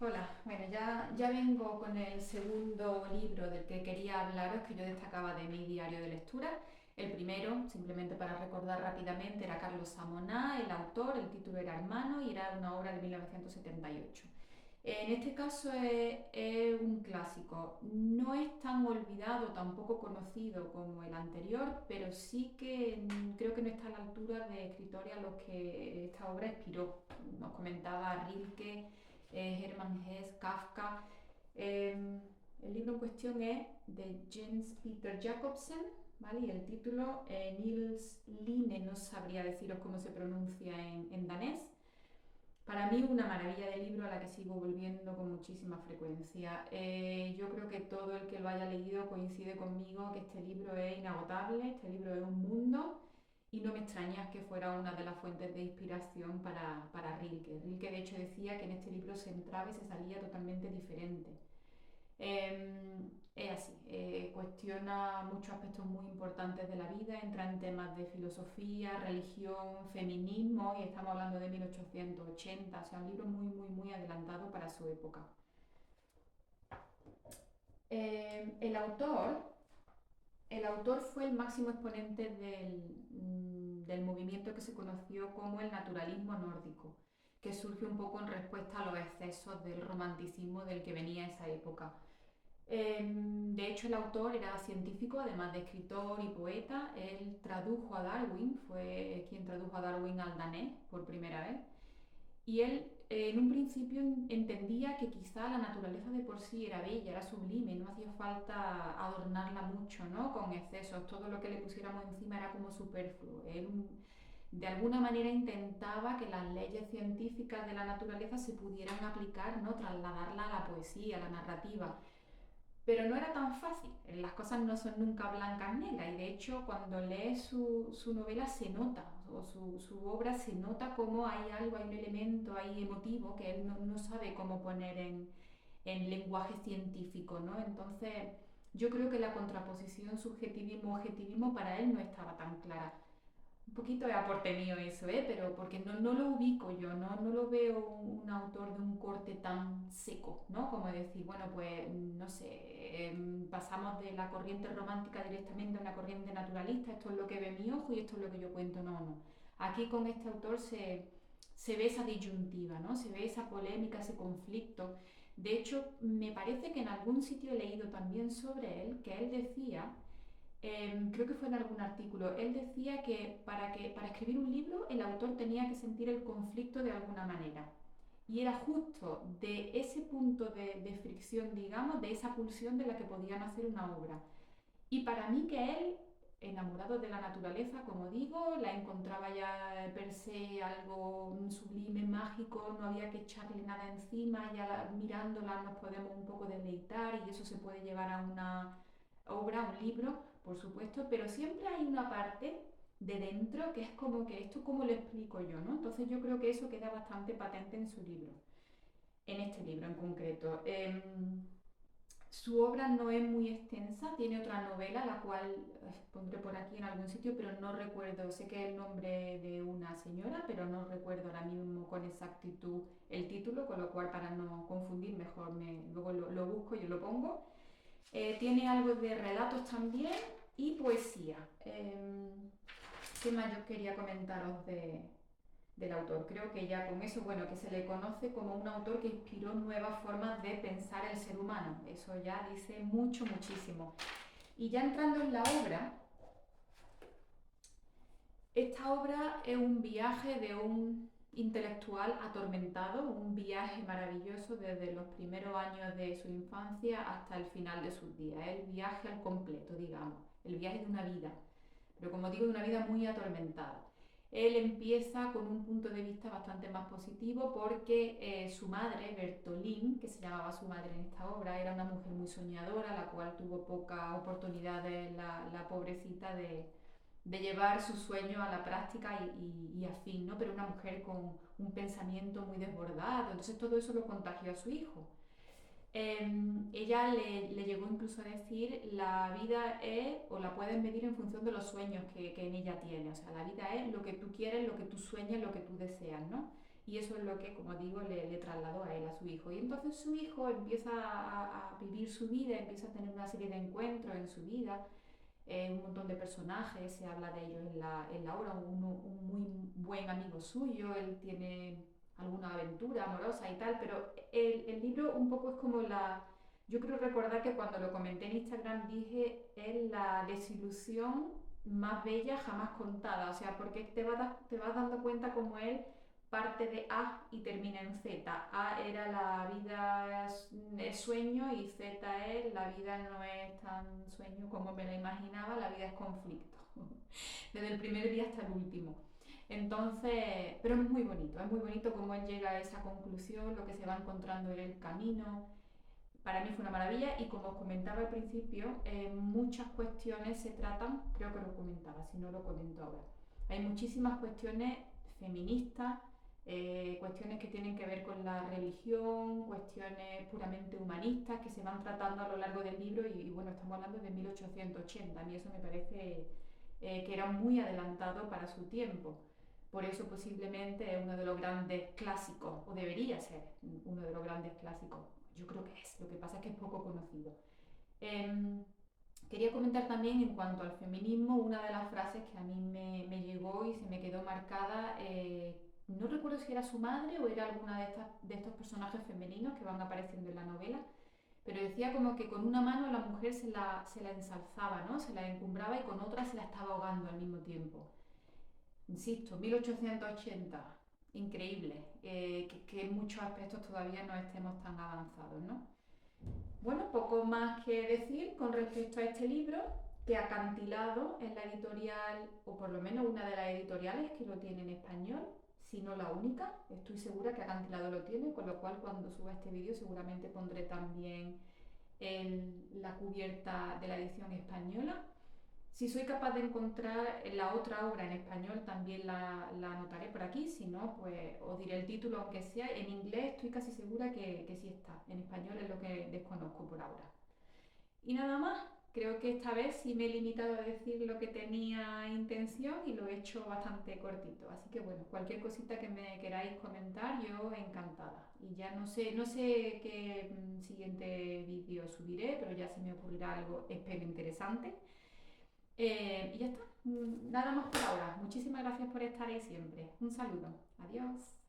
Hola, bueno, ya vengo con el segundo libro del que quería hablaros, que yo destacaba de mi diario de lectura. El primero, simplemente para recordar rápidamente, era Carlos Samoná, el autor, el título era Hermano y era una obra de 1978. En este caso es un clásico. No es tan olvidado, tampoco conocido como el anterior, pero sí que creo que no está a la altura de escritores a los que esta obra inspiró. Nos comentaba Rilke, Hermann Hesse, Kafka. El libro en cuestión es de Jens Peter Jacobsen, ¿vale? Y el título, Niels Line, no sabría deciros cómo se pronuncia en danés. Para mí una maravilla de libro a la que sigo volviendo con muchísima frecuencia. Yo creo que todo el que lo haya leído coincide conmigo que este libro es inagotable, este libro es un mundo y no me extraña que fuera una de las fuentes de inspiración para Rilke. Rilke de hecho decía que en este libro se entraba y se salía totalmente diferente. Es así, cuestiona muchos aspectos muy importantes de la vida, entra en temas de filosofía, religión, feminismo y estamos hablando de 1880, o sea, un libro muy adelantado para su época. Eh, el autor, el autor fue el máximo exponente del movimiento que se conoció como el naturalismo nórdico, que surge un poco en respuesta a los excesos del romanticismo del que venía esa época. De hecho, el autor era científico, además de escritor y poeta. Él tradujo a Darwin, fue quien tradujo a Darwin al danés por primera vez. Y él en un principio entendía que quizá la naturaleza de por sí era bella, era sublime, no hacía falta adornarla mucho, ¿no? Con excesos, todo lo que le pusiéramos encima era como superfluo. Él de alguna manera intentaba que las leyes científicas de la naturaleza se pudieran aplicar, ¿no? Trasladarla a la poesía, a la narrativa. Pero no era tan fácil, las cosas no son nunca blancas negras y de hecho cuando lees su novela se nota, o su obra se nota como hay algo, hay un elemento, hay emotivo que él no sabe cómo poner en lenguaje científico, ¿no? Entonces yo creo que la contraposición subjetivismo-objetivismo para él no estaba tan clara. Un poquito de aporte mío eso, ¿eh? Pero porque no lo ubico yo, no lo veo un autor de un corte tan seco, ¿no? Como decir, bueno, pues no sé, pasamos de la corriente romántica directamente a una corriente naturalista, esto es lo que ve mi ojo y esto es lo que yo cuento, no. Aquí con este autor se ve esa disyuntiva, ¿no? Se ve esa polémica, ese conflicto. De hecho, me parece que en algún sitio he leído también sobre él, que él decía creo que fue en algún artículo, él decía que para escribir un libro el autor tenía que sentir el conflicto de alguna manera. Y era justo de ese punto de fricción, digamos, de esa pulsión de la que podían hacer una obra. Y para mí que él, enamorado de la naturaleza, como digo, la encontraba ya per se algo sublime, mágico, no había que echarle nada encima, ya mirándola nos podemos un poco deleitar y eso se puede llevar a una obra, un libro, por supuesto, pero siempre hay una parte de dentro que es como que esto, ¿cómo lo explico yo, no? Entonces yo creo que eso queda bastante patente en su libro, en este libro en concreto. Su obra no es muy extensa, tiene otra novela, la cual pondré por aquí en algún sitio, pero no recuerdo, sé que es el nombre de una señora, pero no recuerdo ahora mismo con exactitud el título, con lo cual para no confundir, mejor luego lo busco y lo pongo. Tiene algo de relatos también y poesía. ¿Qué más yo quería comentaros del autor? Creo que ya con eso, bueno, que se le conoce como un autor que inspiró nuevas formas de pensar el ser humano. Eso ya dice muchísimo. Y ya entrando en la obra, esta obra es un viaje de un intelectual atormentado, un viaje maravilloso desde los primeros años de su infancia hasta el final de sus días. El viaje al completo, digamos, el viaje de una vida, pero como digo, de una vida muy atormentada. Él empieza con un punto de vista bastante más positivo porque su madre, Bertolín, que se llamaba su madre en esta obra, era una mujer muy soñadora, la cual tuvo pocas oportunidades, la pobrecita, de llevar su sueño a la práctica y a fin, ¿no? Pero una mujer con un pensamiento muy desbordado, entonces todo eso lo contagió a su hijo. Ella le llegó incluso a decir, la vida es, o la puedes medir en función de los sueños que en ella tiene, o sea, la vida es lo que tú quieres, lo que tú sueñas, lo que tú deseas, ¿no? y eso es lo que, como digo, le trasladó a él, a su hijo. Y entonces su hijo empieza a vivir su vida, empieza a tener una serie de encuentros en su vida, un montón de personajes, se habla de ellos en la obra, un muy buen amigo suyo, él tiene alguna aventura amorosa y tal, pero el libro un poco es como la... Yo creo recordar que cuando lo comenté en Instagram dije es la desilusión más bella jamás contada, o sea, porque te vas dando cuenta como él parte de A y termina en Z. A era la vida es sueño y Z es la vida no es tan sueño como me la imaginaba, la vida es conflicto. Desde el primer día hasta el último. Entonces, pero es muy bonito cómo él llega a esa conclusión, lo que se va encontrando en el camino. Para mí fue una maravilla y como os comentaba al principio, muchas cuestiones se tratan, creo que lo comentaba, si no lo comento ahora. Hay muchísimas cuestiones feministas, cuestiones que tienen que ver con la religión, cuestiones puramente humanistas que se van tratando a lo largo del libro y bueno, estamos hablando de 1880, a mí eso me parece que era muy adelantado para su tiempo. Por eso posiblemente es uno de los grandes clásicos, o debería ser uno de los grandes clásicos. Yo creo que es, lo que pasa es que es poco conocido. Eh, Quería comentar también en cuanto al feminismo, una de las frases que a mí me llegó y se me quedó marcada, no recuerdo si era su madre o era alguna de estos personajes femeninos que van apareciendo en la novela, pero decía como que con una mano la mujer se la ensalzaba, ¿no? Se la encumbraba y con otra se la estaba ahogando al mismo tiempo. Insisto, 1880, increíble, que en muchos aspectos todavía no estemos tan avanzados, ¿no? Bueno, poco más que decir con respecto a este libro, que Acantilado es la editorial, o por lo menos una de las editoriales que lo tiene en español, si no la única. Estoy segura que Acantilado lo tiene, con lo cual cuando suba este vídeo seguramente pondré también la cubierta de la edición española. Si soy capaz de encontrar la otra obra en español, también la anotaré por aquí. Si no, pues os diré el título, aunque sea en inglés, estoy casi segura que sí está. En español es lo que desconozco por ahora. Y nada más, creo que esta vez sí me he limitado a decir lo que tenía intención y lo he hecho bastante cortito. Así que bueno, cualquier cosita que me queráis comentar, yo encantada. Y ya no sé qué siguiente vídeo subiré, pero ya se me ocurrirá algo, espero, interesante. Y ya está. Nada más por ahora. Muchísimas gracias por estar ahí siempre. Un saludo. Adiós.